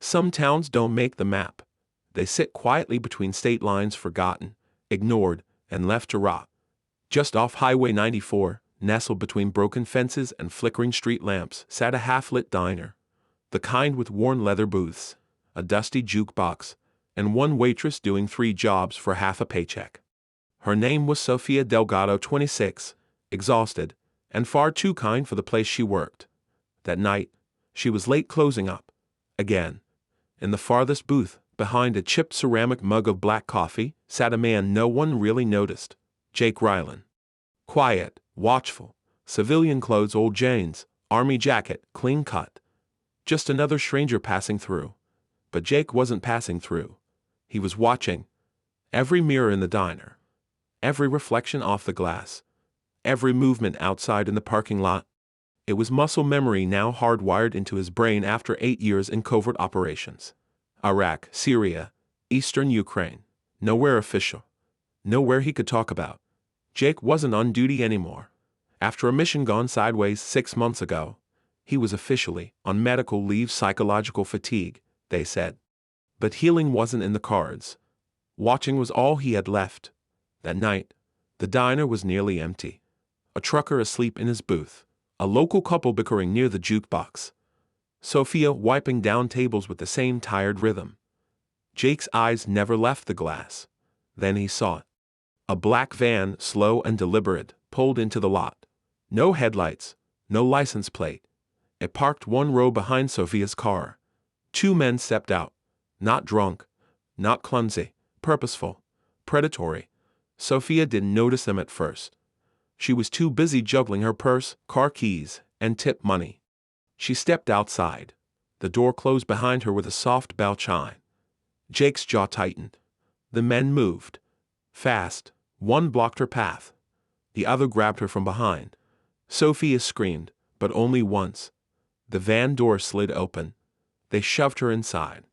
Some towns don't make the map. They sit quietly between state lines, forgotten, ignored, and left to rot. Just off Highway 94, nestled between broken fences and flickering street lamps, sat a half-lit diner. The kind with worn leather booths, a dusty jukebox, and one waitress doing 3 jobs for half a paycheck. Her name was Sofia Delgado, 26, exhausted, and far too kind for the place she worked. That night, she was late closing up. Again. In the farthest booth, behind a chipped ceramic mug of black coffee, sat a man no one really noticed, Jake Rylan. Quiet, watchful, civilian clothes, old jeans, army jacket, clean cut. Just another stranger passing through. But Jake wasn't passing through. He was watching. Every mirror in the diner. Every reflection off the glass. Every movement outside in the parking lot. It was muscle memory now hardwired into his brain after 8 years in covert operations. Iraq, Syria, Eastern Ukraine. Nowhere official. Nowhere he could talk about. Jake wasn't on duty anymore. After a mission gone sideways 6 months ago, he was officially on medical leave, psychological fatigue, they said. But healing wasn't in the cards. Watching was all he had left. That night, the diner was nearly empty. A trucker asleep in his booth. A local couple bickering near the jukebox. Sofia wiping down tables with the same tired rhythm. Jake's eyes never left the glass. Then he saw it. A black van, slow and deliberate, pulled into the lot. No headlights, no license plate. It parked 1 row behind Sofia's car. 2 men stepped out. Not drunk, not clumsy, purposeful, predatory. Sofia didn't notice them at first. She was too busy juggling her purse, car keys, and tip money. She stepped outside. The door closed behind her with a soft bell chime. Jake's jaw tightened. The men moved. Fast. One blocked her path. The other grabbed her from behind. Sofia screamed, but only once. The van door slid open. They shoved her inside.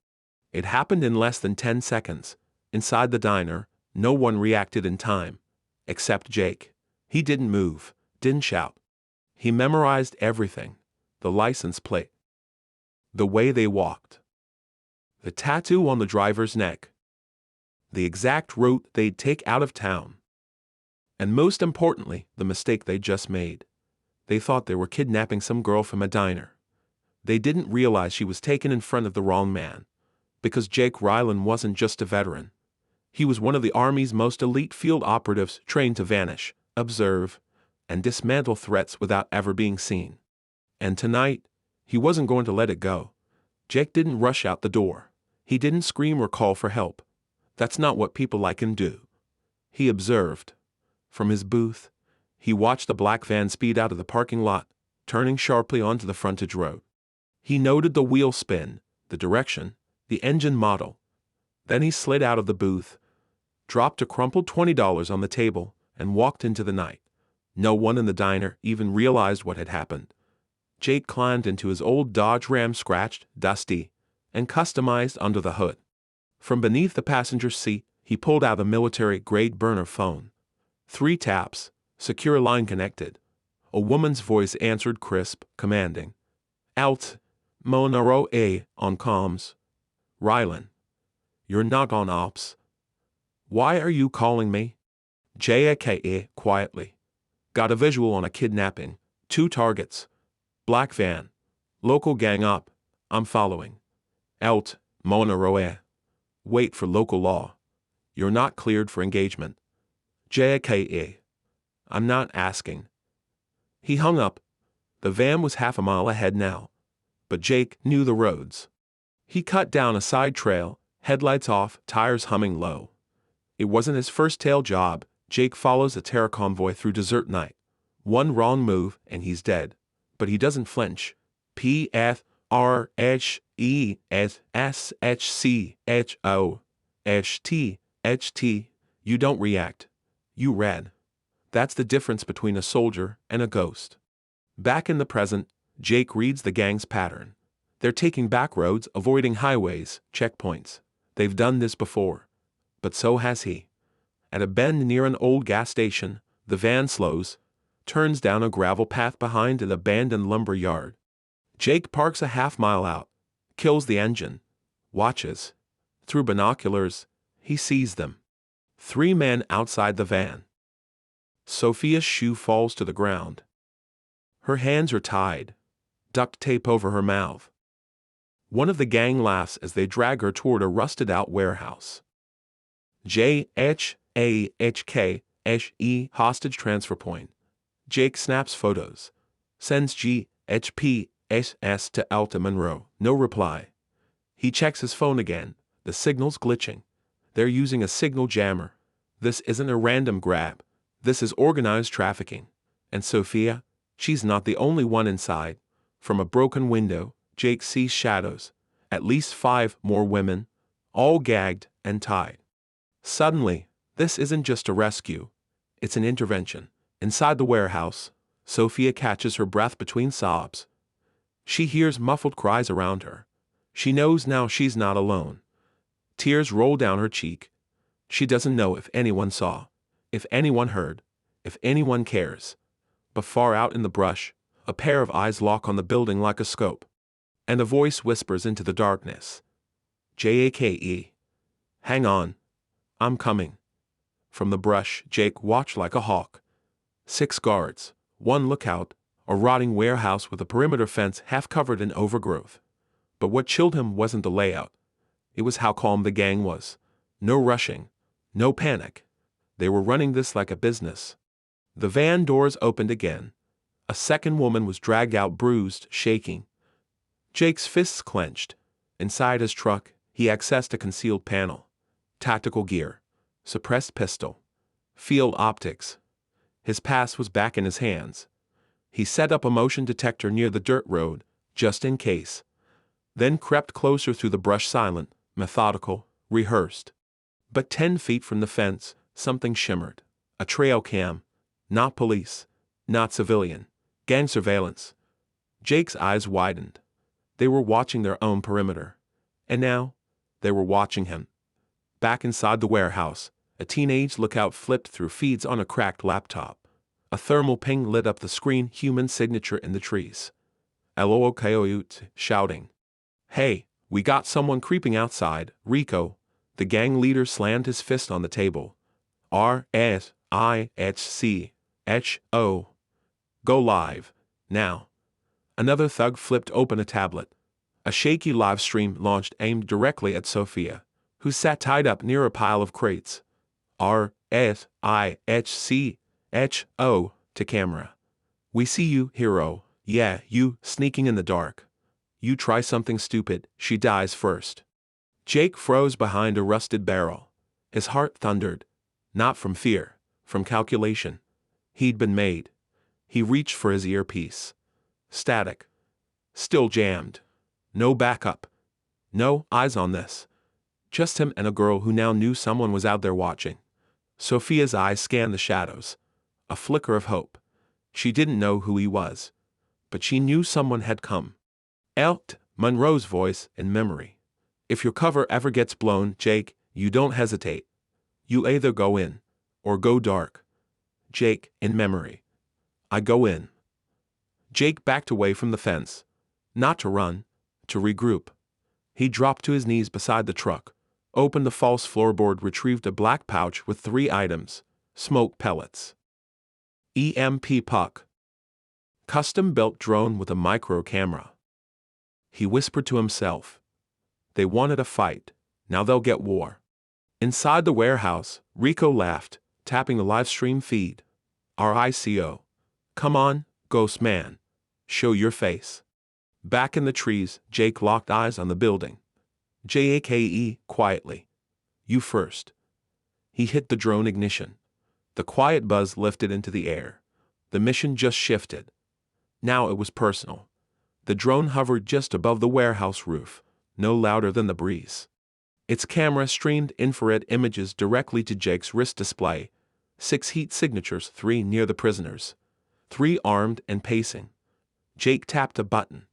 It happened in less than 10 seconds. Inside the diner, no one reacted in time. Except Jake. He didn't move, didn't shout. He memorized everything. The license plate. The way they walked. The tattoo on the driver's neck. The exact route they'd take out of town. And most importantly, the mistake they just made. They thought they were kidnapping some girl from a diner. They didn't realize she was taken in front of the wrong man. Because Jake Rylan wasn't just a veteran. He was one of the Army's most elite field operatives trained to vanish, observe, and dismantle threats without ever being seen. And tonight, he wasn't going to let it go. Jake didn't rush out the door. He didn't scream or call for help. That's not what people like him do. He observed. From his booth, he watched the black van speed out of the parking lot, turning sharply onto the frontage road. He noted the wheel spin, the direction, the engine model. Then he slid out of the booth, dropped a crumpled $20 on the table, and walked into the night. No one in the diner even realized what had happened. Jake climbed into his old Dodge Ram, scratched, dusty, and customized under the hood. From beneath the passenger seat, he pulled out a military-grade burner phone. 3 taps, secure line connected. A woman's voice answered, crisp, commanding. Alt, Monaro A, on comms. Rylan. You're not on ops. Why are you calling me? JAKA, quietly. Got a visual on a kidnapping. 2 targets. Black van. Local gang up. I'm following. Alt, Monaro A. Wait for local law. You're not cleared for engagement. JAKA. I'm not asking. He hung up. The van was half a mile ahead now. But Jake knew the roads. He cut down a side trail, headlights off, tires humming low. It wasn't his first tail job. Jake follows a terror convoy through desert night. One wrong move and he's dead. But he doesn't flinch. PFRHESSHCHOHT. You don't react. You read. That's the difference between a soldier and a ghost. Back in the present, Jake reads the gang's pattern. They're taking back roads, avoiding highways, checkpoints. They've done this before. But so has he. At a bend near an old gas station, the van slows, turns down a gravel path behind an abandoned lumber yard. Jake parks a half mile out, kills the engine, watches. Through binoculars, he sees them. 3 men outside the van. Sophia's shoe falls to the ground. Her hands are tied, duct tape over her mouth. One of the gang laughs as they drag her toward a rusted-out warehouse. JHAHKSE hostage transfer point. Jake snaps photos. Sends GHPSS to Alta Monroe. No reply. He checks his phone again. The signal's glitching. They're using a signal jammer. This isn't a random grab. This is organized trafficking. And Sophia? She's not the only one inside. From a broken window, Jake sees shadows. At least 5 more women, all gagged and tied. Suddenly, this isn't just a rescue. It's an intervention. Inside the warehouse, Sophia catches her breath between sobs. She hears muffled cries around her. She knows now she's not alone. Tears roll down her cheek. She doesn't know if anyone saw, if anyone heard, if anyone cares. But far out in the brush, a pair of eyes lock on the building like a scope. And a voice whispers into the darkness. Jake. Hang on. I'm coming. From the brush, Jake watched like a hawk. 6 guards, 1 lookout, a rotting warehouse with a perimeter fence half covered in overgrowth. But what chilled him wasn't the layout. It was how calm the gang was. No rushing, no panic. They were running this like a business. The van doors opened again. A second woman was dragged out, bruised, shaking. Jake's fists clenched. Inside his truck, he accessed a concealed panel. Tactical gear, suppressed pistol, field optics. His pass was back in his hands. He set up a motion detector near the dirt road, just in case. Then crept closer through the brush, silent, methodical, rehearsed. But 10 feet from the fence, something shimmered. A trail cam. Not police. Not civilian. Gang surveillance. Jake's eyes widened. They were watching their own perimeter. And now, they were watching him. Back inside the warehouse, a teenage lookout flipped through feeds on a cracked laptop. A thermal ping lit up the screen, human signature in the trees. LOOKOUT, shouting. Hey, we got someone creeping outside, Rico. The gang leader slammed his fist on the table. RSIHCHO. Go live. Now. Another thug flipped open a tablet. A shaky live stream launched, aimed directly at Sophia, who sat tied up near a pile of crates. RSIHCHO to camera. We see you, hero. Yeah, you, sneaking in the dark. You try something stupid, she dies first. Jake froze behind a rusted barrel. His heart thundered. Not from fear, from calculation. He'd been made. He reached for his earpiece. Static. Still jammed. No backup. No eyes on this. Just him and a girl who now knew someone was out there watching. Sophia's eyes scanned the shadows. A flicker of hope. She didn't know who he was. But she knew someone had come. Alta Monroe's voice in memory. If your cover ever gets blown, Jake, you don't hesitate. You either go in, or go dark. Jake, in memory. I go in. Jake backed away from the fence. Not to run, to regroup. He dropped to his knees beside the truck, opened the false floorboard, retrieved a black pouch with 3 items. Smoke pellets. EMP puck. Custom-built drone with a micro camera. He whispered to himself. They wanted a fight. Now they'll get war. Inside the warehouse, Rico laughed, tapping the live stream feed. RICO. Come on, ghost man. Show your face. Back in the trees, Jake locked eyes on the building. JAKE, quietly. You first. He hit the drone ignition. The quiet buzz lifted into the air. The mission just shifted. Now it was personal. The drone hovered just above the warehouse roof, no louder than the breeze. Its camera streamed infrared images directly to Jake's wrist display. 6 heat signatures, 3 near the prisoners. 3 armed and pacing. Jake tapped a button.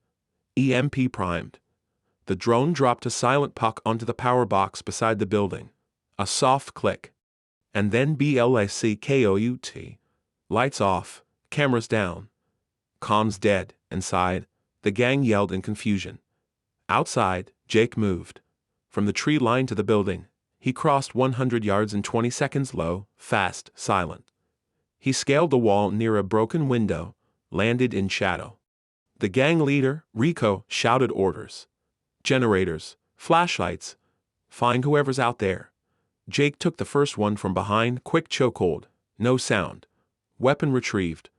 EMP primed. The drone dropped a silent puck onto the power box beside the building. A soft click. And then BLACKOUT. Lights off, cameras down. Comms dead. Inside, the gang yelled in confusion. Outside, Jake moved. From the tree line to the building, he crossed 100 yards in 20 seconds, low, fast, silent. He scaled the wall near a broken window, landed in shadow. The gang leader, Rico, shouted orders. Generators, flashlights, find whoever's out there. Jake took the first one from behind, quick chokehold, no sound. Weapon retrieved,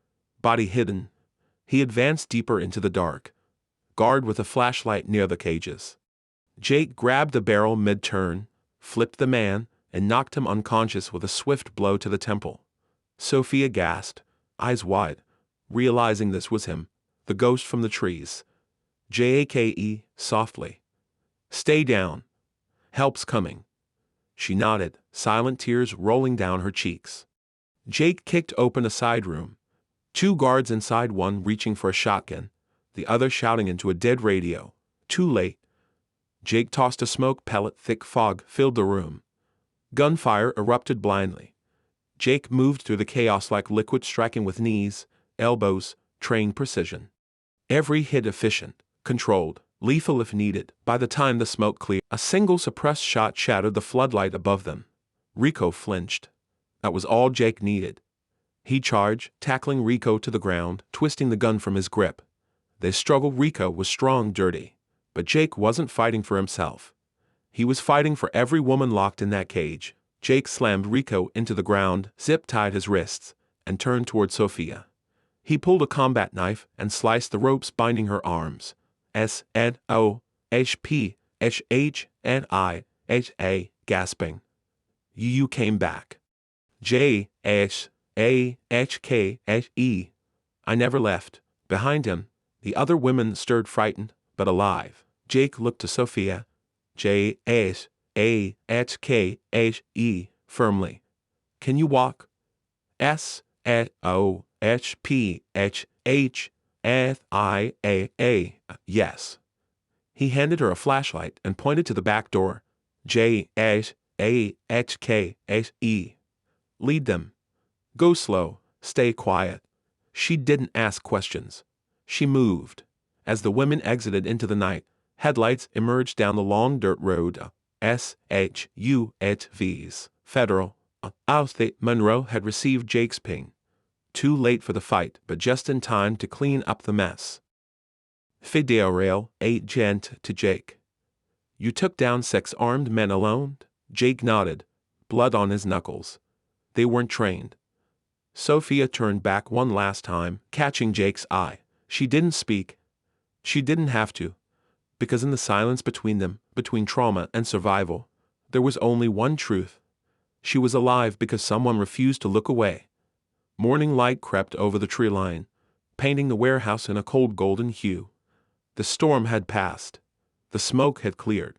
body hidden. He advanced deeper into the dark. Guard with a flashlight near the cages. Jake grabbed the barrel mid-turn, flipped the man, and knocked him unconscious with a swift blow to the temple. Sophia gasped, eyes wide, realizing this was him, the ghost from the trees. Jake, softly. Stay down. Help's coming. She nodded, silent tears rolling down her cheeks. Jake kicked open a side room. 2 guards inside, one reaching for a shotgun, the other shouting into a dead radio. Too late. Jake tossed a smoke pellet. Thick fog filled the room. Gunfire erupted blindly. Jake moved through the chaos like liquid, striking with knees, elbows, trained precision. Every hit efficient, controlled, lethal if needed. By the time the smoke cleared, a single suppressed shot shattered the floodlight above them. Rico flinched. That was all Jake needed. He charged, tackling Rico to the ground, twisting the gun from his grip. They struggled. Rico was strong, dirty. But Jake wasn't fighting for himself. He was fighting for every woman locked in that cage. Jake slammed Rico into the ground, zip-tied his wrists, and turned toward Sophia. He pulled a combat knife and sliced the ropes binding her arms. S-N-O-H-P-H-H-N-I-H-A, gasping. You came back. J-H-A-H-K-H-E. I never left. Behind him, the other women stirred, frightened, but alive. Jake looked to Sophia. J-H-A-H-K-H-E, firmly. Can you walk? S-N-O-H-P-H-H-N-I-A-A. Yes. He handed her a flashlight and pointed to the back door. J-H-A-H-K-H-E. Lead them. Go slow. Stay quiet. She didn't ask questions. She moved. As the women exited into the night, headlights emerged down the long dirt road. S-H-U-H-Vs. Federal. Outfit. Monroe had received Jake's ping. Too late for the fight, but just in time to clean up the mess. Federal agent to Jake. You took down 6 armed men alone? Jake nodded, blood on his knuckles. They weren't trained. Sophia turned back one last time, catching Jake's eye. She didn't speak. She didn't have to, because in the silence between them, between trauma and survival, there was only one truth. She was alive because someone refused to look away. Morning light crept over the tree line, painting the warehouse in a cold golden hue. The storm had passed. The smoke had cleared.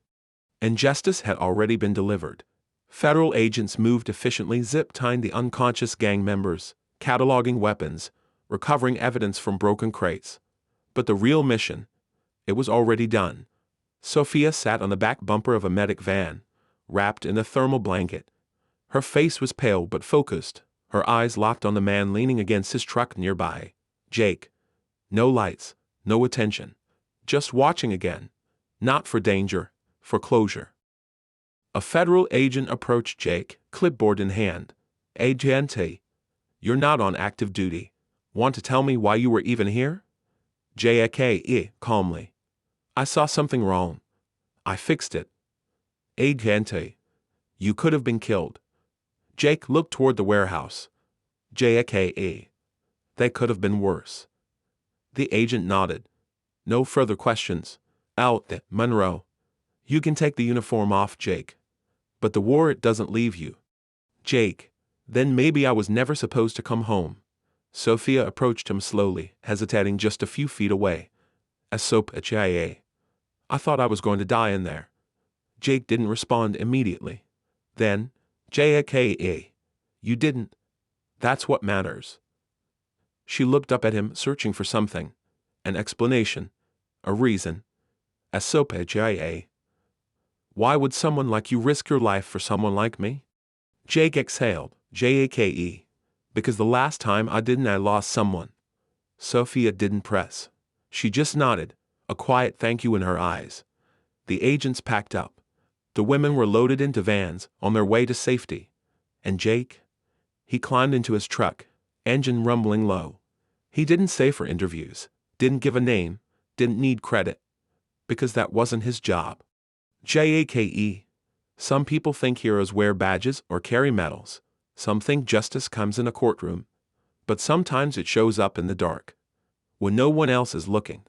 And justice had already been delivered. Federal agents moved efficiently, zip-tying the unconscious gang members, cataloging weapons, recovering evidence from broken crates. But the real mission, it was already done. Sophia sat on the back bumper of a medic van, wrapped in a thermal blanket. Her face was pale but focused, her eyes locked on the man leaning against his truck nearby. Jake. No lights, no attention. Just watching again. Not for danger, for closure. A federal agent approached Jake, clipboard in hand. Agente, you're not on active duty. Want to tell me why you were even here? Jake, calmly. I saw something wrong. I fixed it. Agente, you could have been killed. Jake looked toward the warehouse. Jake, they could have been worse. The agent nodded. No further questions. Out, Monroe. You can take the uniform off, Jake. But the war, it doesn't leave you. Jake, then maybe I was never supposed to come home. Sophia approached him slowly, hesitating just a few feet away. I thought I was going to die in there. Jake didn't respond immediately. Then, Jake, you didn't. That's what matters. She looked up at him, searching for something. An explanation. A reason. Why would someone like you risk your life for someone like me? Jake exhaled. Jake. Because the last time I didn't, I lost someone. Sophia didn't press. She just nodded, a quiet thank you in her eyes. The agents packed up. The women were loaded into vans, on their way to safety. And Jake? He climbed into his truck, engine rumbling low. He didn't stay for interviews, didn't give a name, didn't need credit. Because that wasn't his job. JAKE. Some people think heroes wear badges or carry medals. Some think justice comes in a courtroom. But sometimes it shows up in the dark. When no one else is looking.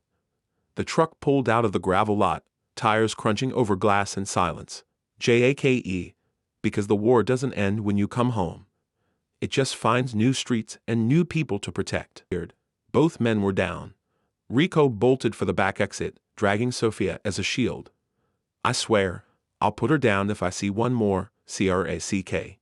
The truck pulled out of the gravel lot, tires crunching over glass in silence. JAKE. Because the war doesn't end when you come home. It just finds new streets and new people to protect. Both men were down. Rico bolted for the back exit, dragging Sophia as a shield. I swear, I'll put her down if I see one more, CRACK.